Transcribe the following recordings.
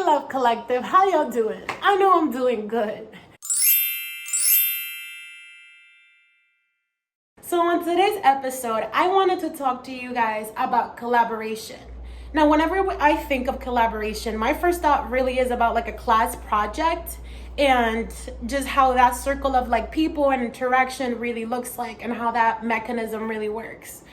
Love Collective. How y'all doing? I know I'm doing good. So on today's episode, I wanted to talk to you guys about collaboration. Now, whenever I think of collaboration, my first thought really is about like a class project and just how that circle of like people and interaction really looks like and how that mechanism really works.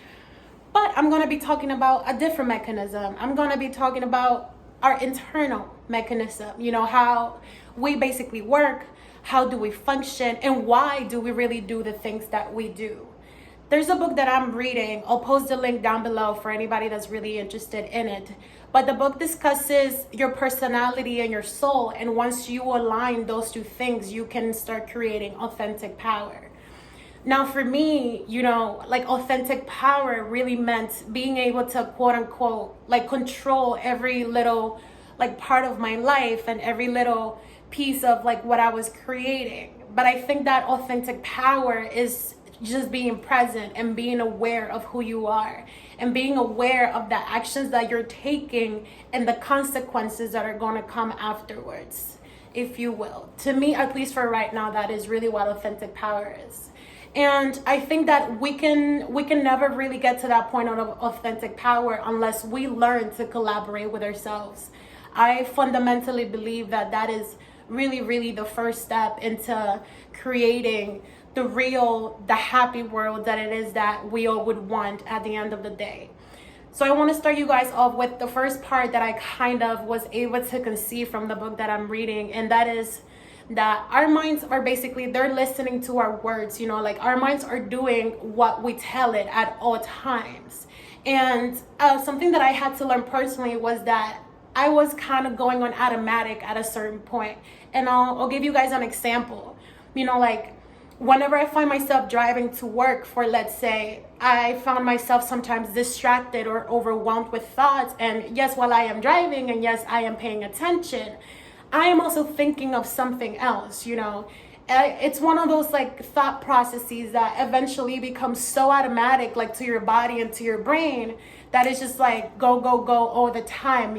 But I'm going to be talking about a different mechanism. I'm going to be talking about our internal mechanism, how we basically work, how do we function, and why do we really do the things that we do. There's a book that I'm reading. I'll post the link down below for anybody that's really interested in it. But the book discusses your personality and your soul. And once you align those two things, you can start creating authentic power. Now, for me, like authentic power really meant being able to quote unquote, like control every little like part of my life and every little piece of like what I was creating. But I think that authentic power is just being present and being aware of who you are and being aware of the actions that you're taking and the consequences that are going to come afterwards, if you will. To me, at least for right now, that is really what authentic power is. And I think that we can never really get to that point of authentic power unless we learn to collaborate with ourselves. I fundamentally believe that that is really, really the first step into creating the happy world that it is that we all would want at the end of the day. So I want to start you guys off with the first part that I kind of was able to conceive from the book that I'm reading, and that is that our minds are basically, they're listening to our words, like our minds are doing what we tell it at all times. And something that I had to learn personally was that I was kind of going on automatic at a certain point. And I'll give you guys an example. Like whenever I find myself driving to work for, let's say, I found myself sometimes distracted or overwhelmed with thoughts. And yes, while I am driving and yes, I am paying attention, I am also thinking of something else, It's one of those like thought processes that eventually become so automatic, like to your body and to your brain, that it's just like go, go, go all the time,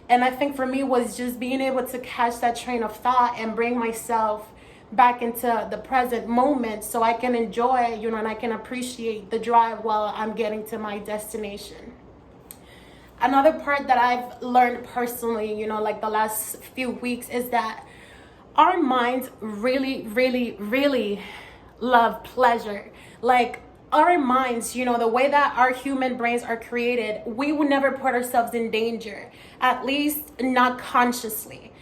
And I think for me was just being able to catch that train of thought and bring myself back into the present moment so I can enjoy, and I can appreciate the drive while I'm getting to my destination. Another part that I've learned personally, like the last few weeks, is that our minds really, really, really love pleasure. Like our minds, the way that our human brains are created, we would never put ourselves in danger, at least not consciously,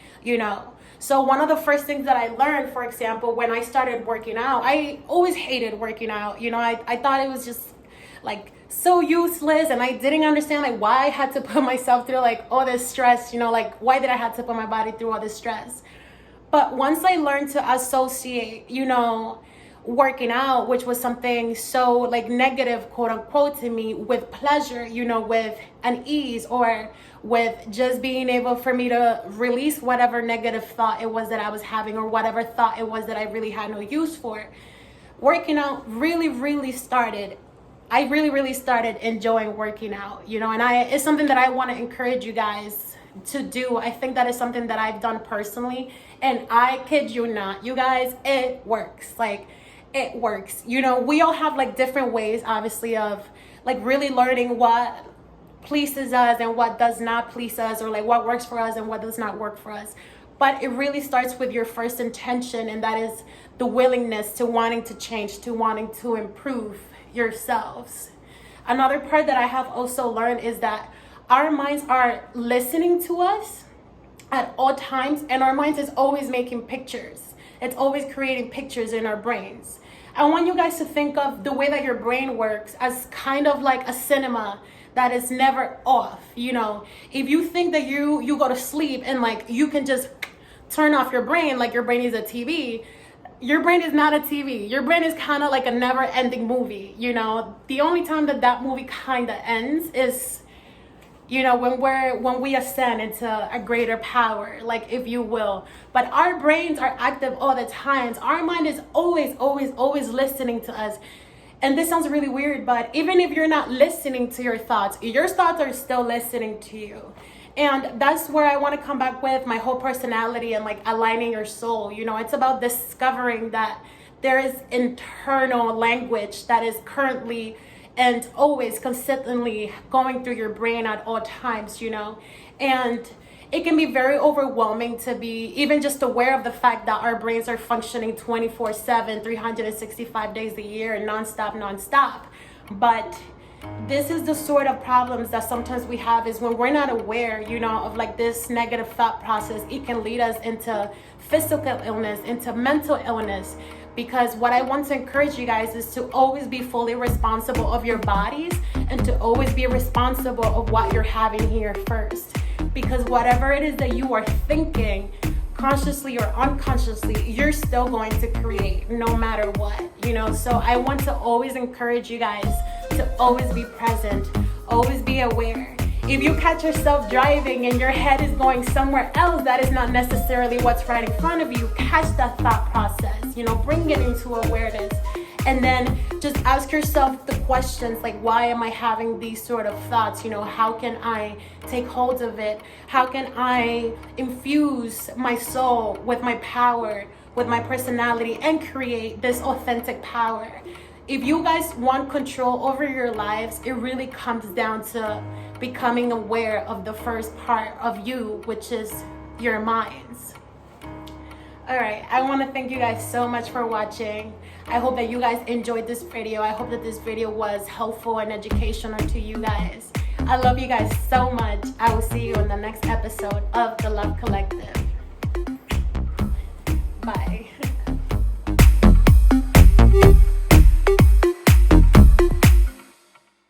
So one of the first things that I learned, for example, when I started working out, I always hated working out. I thought it was just like so useless, and I didn't understand like why I had to put myself through like all this stress, like why did I have to put my body through all this stress? But once I learned to associate, working out, which was something so like negative, quote unquote, to me, with pleasure, with an ease, or with just being able for me to release whatever negative thought it was that I was having, or whatever thought it was that I really had no use for. Working out really, really started. I really, really started enjoying working out, and it's something that I want to encourage you guys to do. I think that is something that I've done personally, and I kid you not, you guys, it works. Like, it works. We all have like different ways, obviously, of like really learning what pleases us and what does not please us, or like what works for us and what does not work for us. But it really starts with your first intention, and that is the willingness to wanting to change, to wanting to improve yourselves. Another part that I have also learned is that our minds are listening to us at all times, and our minds is always making pictures. It's always creating pictures in our brains. I want you guys to think of the way that your brain works as kind of like a cinema that is never off. If you think that you go to sleep and like you can just turn off your brain, like your brain is a TV, your brain is not a TV. Your brain is kind of like a never-ending movie. The only time that movie kind of ends is, when we ascend into a greater power, like, if you will. But our brains are active all the time. Our mind is always, always, always listening to us. And this sounds really weird, but even if you're not listening to your thoughts are still listening to you. And that's where I want to come back with my whole personality and like aligning your soul. You know, it's about discovering that there is internal language that is currently and always consistently going through your brain at all times, you know. And it can be very overwhelming to be even just aware of the fact that our brains are functioning 24/7, 365 days a year, nonstop. But this is the sort of problems that sometimes we have, is when we're not aware, you know, of like this negative thought process. It can lead us into physical illness, into mental illness. Because what I want to encourage you guys is to always be fully responsible of your bodies, and to always be responsible of what you're having here first. Because whatever it is that you are thinking, consciously or unconsciously, you're still going to create no matter what, you know. So I want to always encourage you guys to always be present, always be aware. If you catch yourself driving and your head is going somewhere else that is not necessarily what's right in front of you, catch that thought process, you know, bring it into awareness. And then just ask yourself the questions like, why am I having these sort of thoughts? You know, how can I take hold of it? How can I infuse my soul with my power, with my personality, and create this authentic power? If you guys want control over your lives, it really comes down to becoming aware of the first part of you, which is your minds. All right, I want to thank you guys so much for watching. I hope that you guys enjoyed this video. I hope that this video was helpful and educational to you guys. I love you guys so much. I will see you in the next episode of The Love Collective. Bye.